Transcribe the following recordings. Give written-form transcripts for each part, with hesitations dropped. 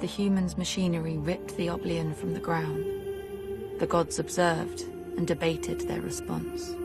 the humans' machinery ripped the Oblian from the ground. The gods observed and debated their response.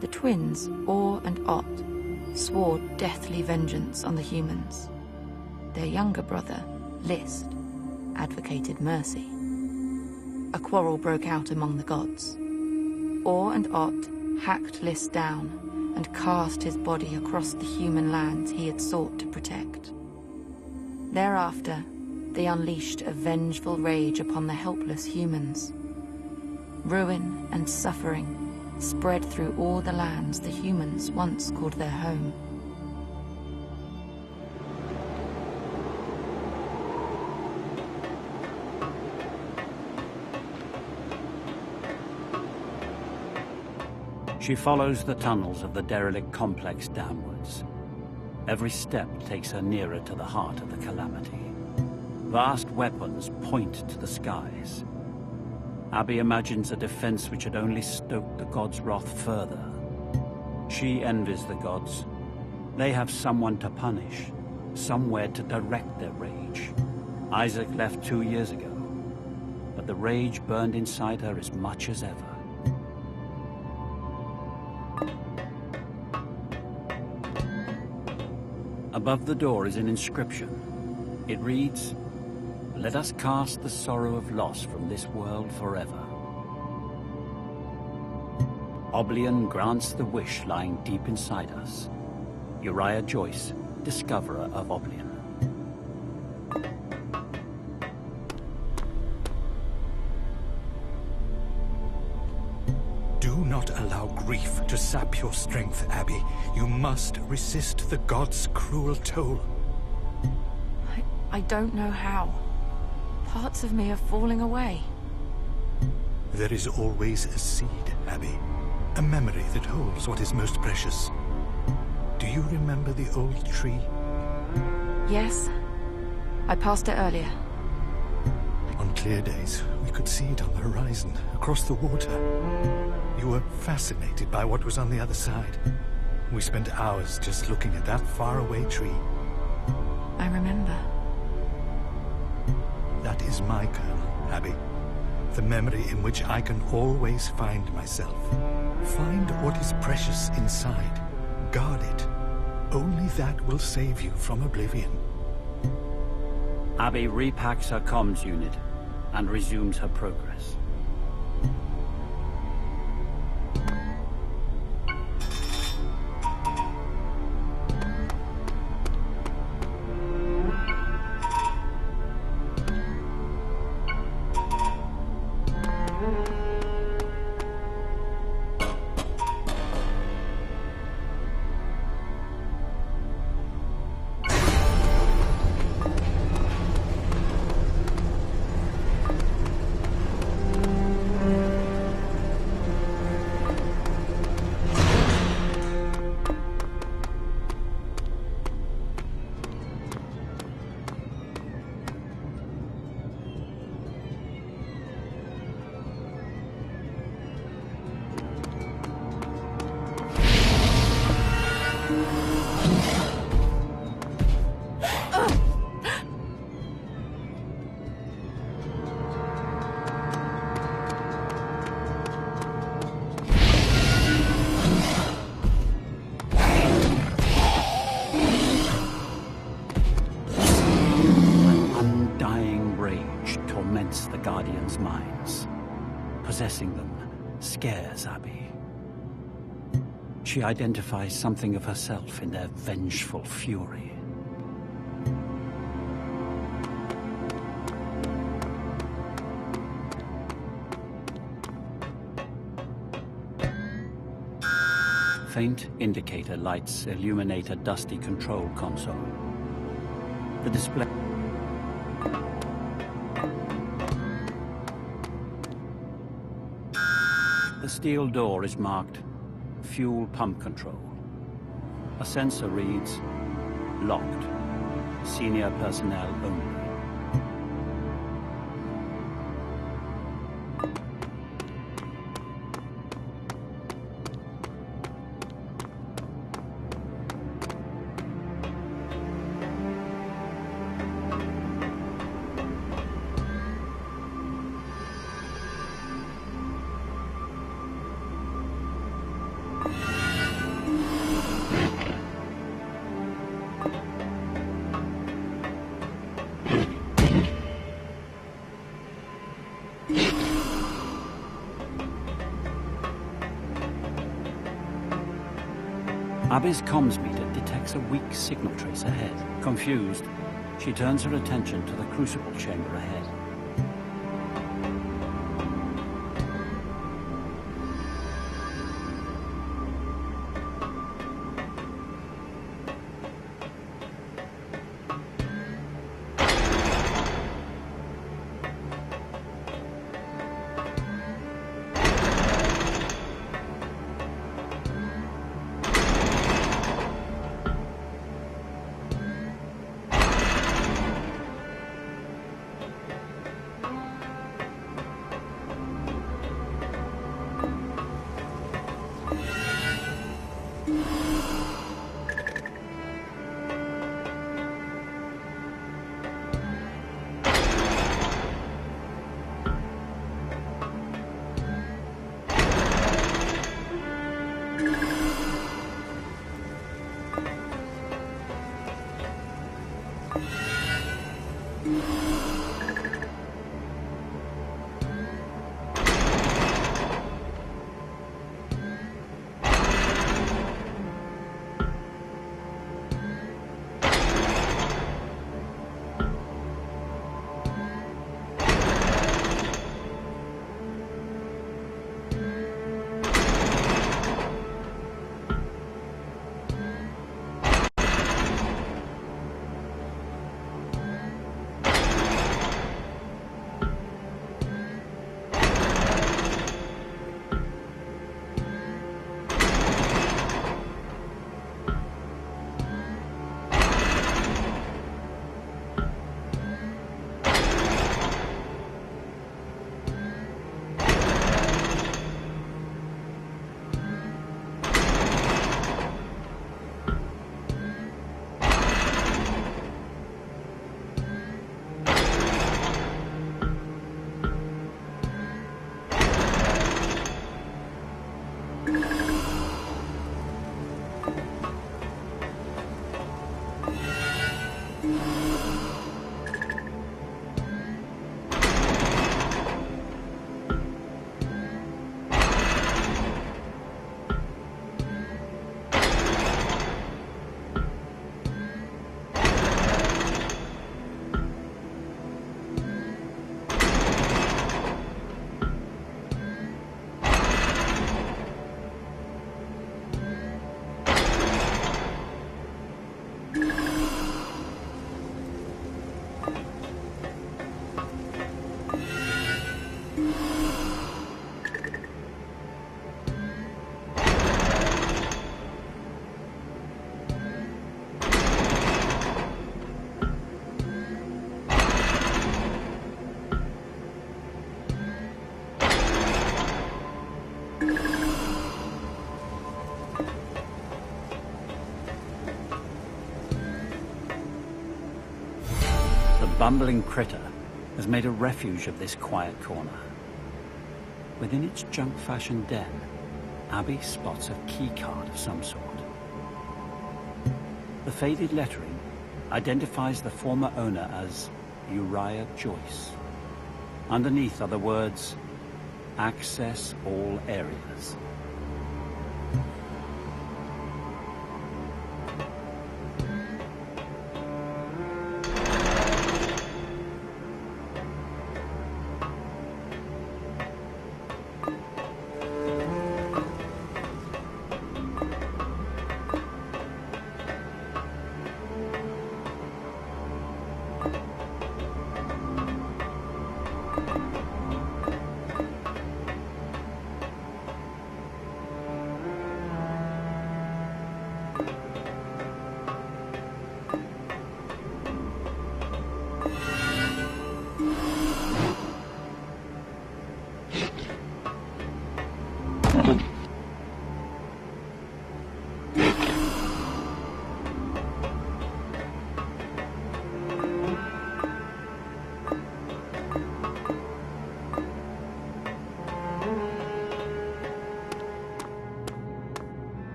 The twins, Or and Ot, swore deathly vengeance on the humans. Their younger brother, List, advocated mercy. A quarrel broke out among the gods. Or and Ot hacked List down and cast his body across the human lands he had sought to protect. Thereafter, they unleashed a vengeful rage upon the helpless humans. Ruin and suffering spread through all the lands the humans once called their home. She follows the tunnels of the derelict complex downwards. Every step takes her nearer to the heart of the calamity. Vast weapons point to the skies. Abby imagines a defense which had only stoked the gods' wrath further. She envies the gods. They have someone to punish, somewhere to direct their rage. Isaac left 2 years ago, but the rage burned inside her as much as ever. Above the door is an inscription. It reads, "Let us cast the sorrow of loss from this world forever." Oblian grants the wish lying deep inside us. Uriah Joyce, discoverer of Oblian. Do not allow grief to sap your strength, Abby. You must resist the gods' cruel toll. I don't know how. Parts of me are falling away. There is always a seed, Abby. A memory that holds what is most precious. Do you remember the old tree? Yes. I passed it earlier. On clear days, we could see it on the horizon, across the water. You were fascinated by what was on the other side. We spent hours just looking at that faraway tree. I remember. That is my kernel, Abby. The memory in which I can always find myself. Find what is precious inside. Guard it. Only that will save you from oblivion. Abby repacks her comms unit and resumes her progress. The Guardians' minds. Possessing them scares Abby. She identifies something of herself in their vengeful fury. Faint indicator lights illuminate a dusty control console. The display... The steel door is marked Fuel Pump Control. A sensor reads Locked. Senior personnel only. Abby's comms meter detects a weak signal trace ahead. Confused, she turns her attention to the crucible chamber ahead. bumbling critter has made a refuge of this quiet corner. Within its junk-fashioned den, Abby spots a keycard of some sort. The faded lettering identifies the former owner as Uriah Joyce. Underneath are the words, "Access all areas."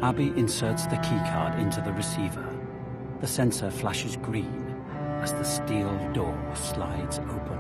Abby inserts the keycard into the receiver. The sensor flashes green as the steel door slides open.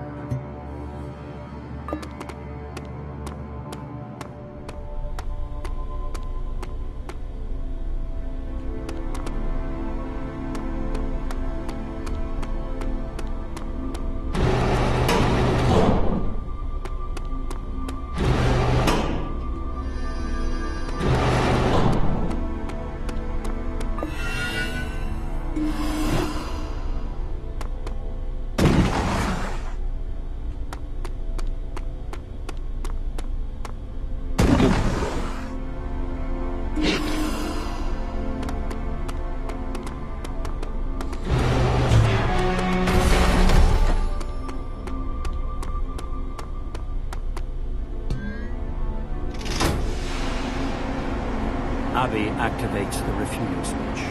Abby activates the refueling switch.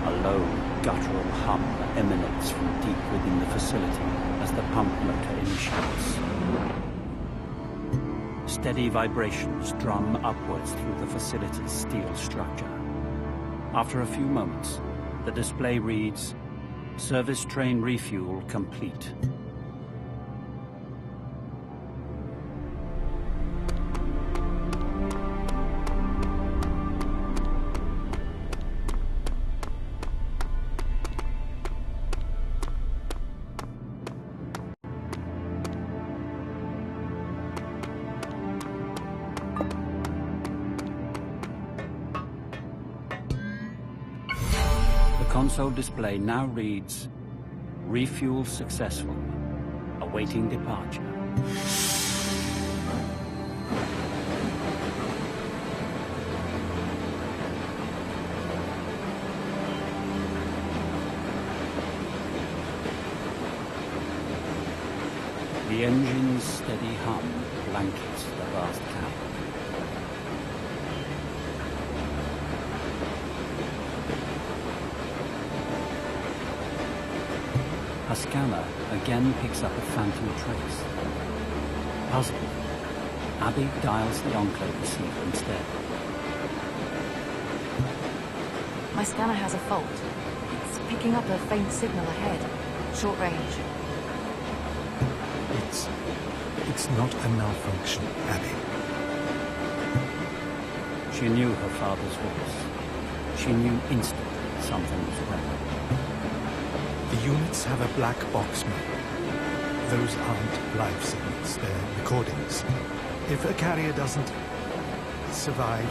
A low, guttural hum emanates from deep within the facility as the pump motor initiates. Steady vibrations drum upwards through the facility's steel structure. After a few moments, the display reads, "Service train refuel complete." The console display now reads, "Refuel successful. Awaiting departure." The engine's steady hum blankets the vast cabin. A scanner again picks up a phantom trace. Puzzled, Abby dials the Enclave receiver instead. My scanner has a fault. It's picking up a faint signal ahead. Short range. It's not a malfunction, Abby. She knew her father's voice. She knew instantly something was wrong. The units have a black box mode. Those aren't live signals, they're recordings. If a carrier doesn't survive,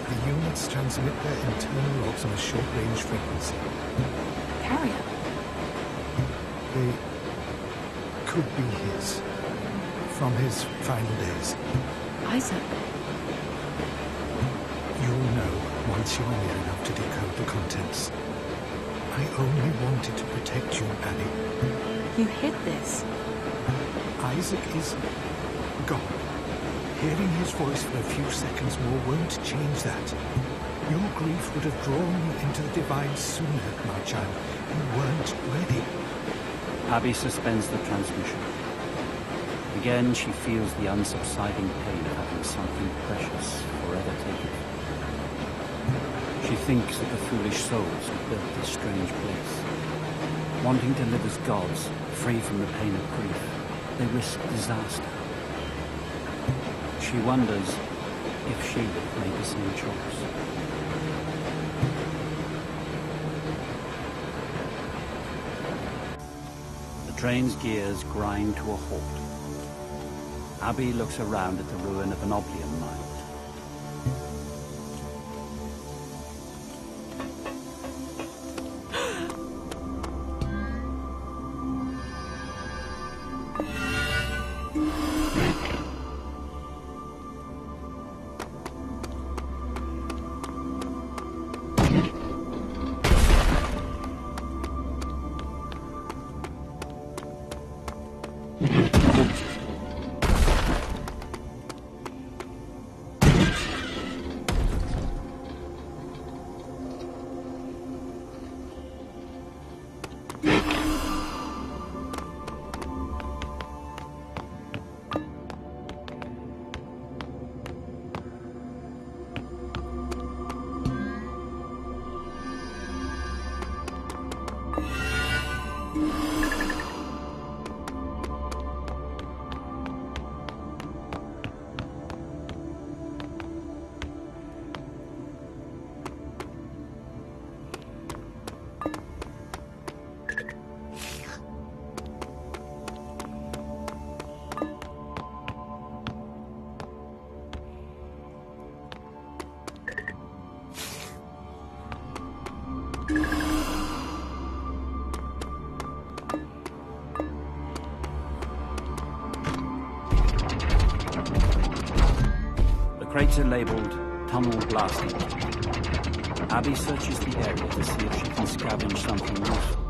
the units transmit their internal logs on a short-range frequency. Carrier? They could be his. From his final days. Isaac. You'll know once you're near enough to decode the contents. I only wanted to protect you, Abby. You hid this. Isaac is gone. Hearing his voice for a few seconds more won't change that. Your grief would have drawn you into the divine sooner, my child. You weren't ready. Abby suspends the transmission. Again, she feels the unsubsiding pain of having something precious forever taken. She thinks of the foolish souls who built this strange place. Wanting to live as gods, free from the pain of grief, they risk disaster. She wonders if she would have made the same choice. The train's gears grind to a halt. Abby looks around at the ruin of an Oblian mine. These are labeled tunnel blasting. Abby searches the area to see if she can scavenge something useful.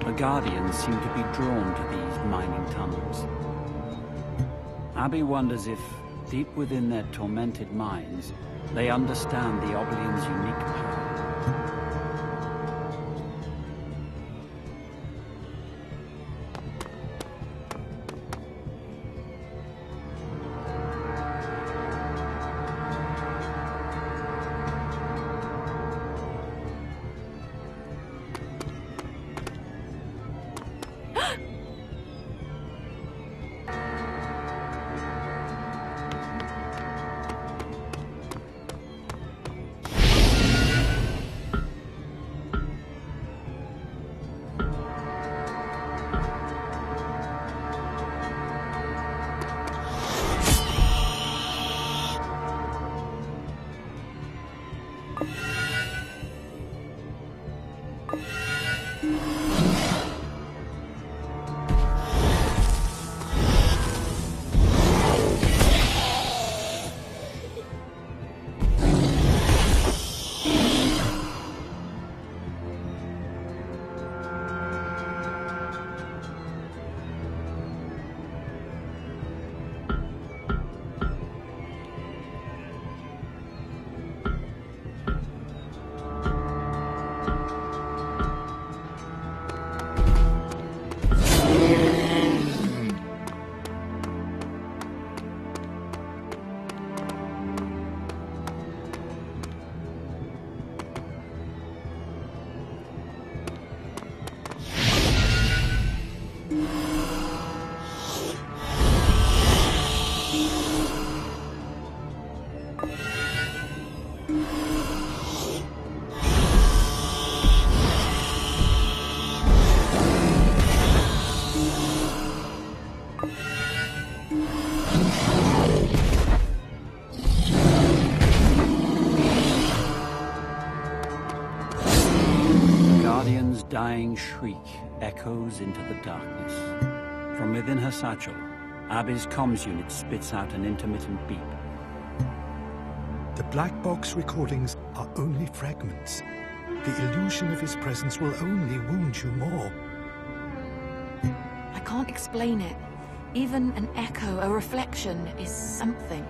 The Guardians seem to be drawn to these mining tunnels. Abby wonders if, deep within their tormented minds, they understand the Oblian's unique power. Dying shriek echoes into the darkness. From within her satchel, Abby's comms unit spits out an intermittent beep. The black box recordings are only fragments. The illusion of his presence will only wound you more. I can't explain it. Even an echo, a reflection, is something.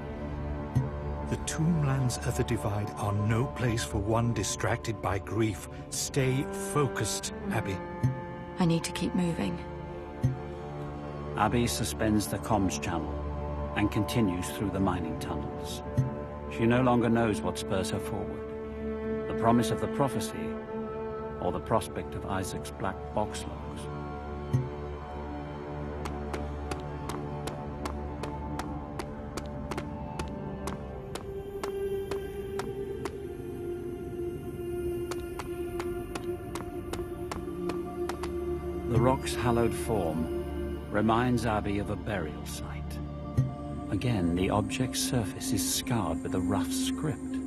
The Tomblands of the Divide are no place for one distracted by grief. Stay focused, Abby. I need to keep moving. Abby suspends the comms channel and continues through the mining tunnels. She no longer knows what spurs her forward. The promise of the prophecy, or the prospect of Isaac's black box logs. The rock's hallowed form reminds Abby of a burial site. Again, the object's surface is scarred with a rough script.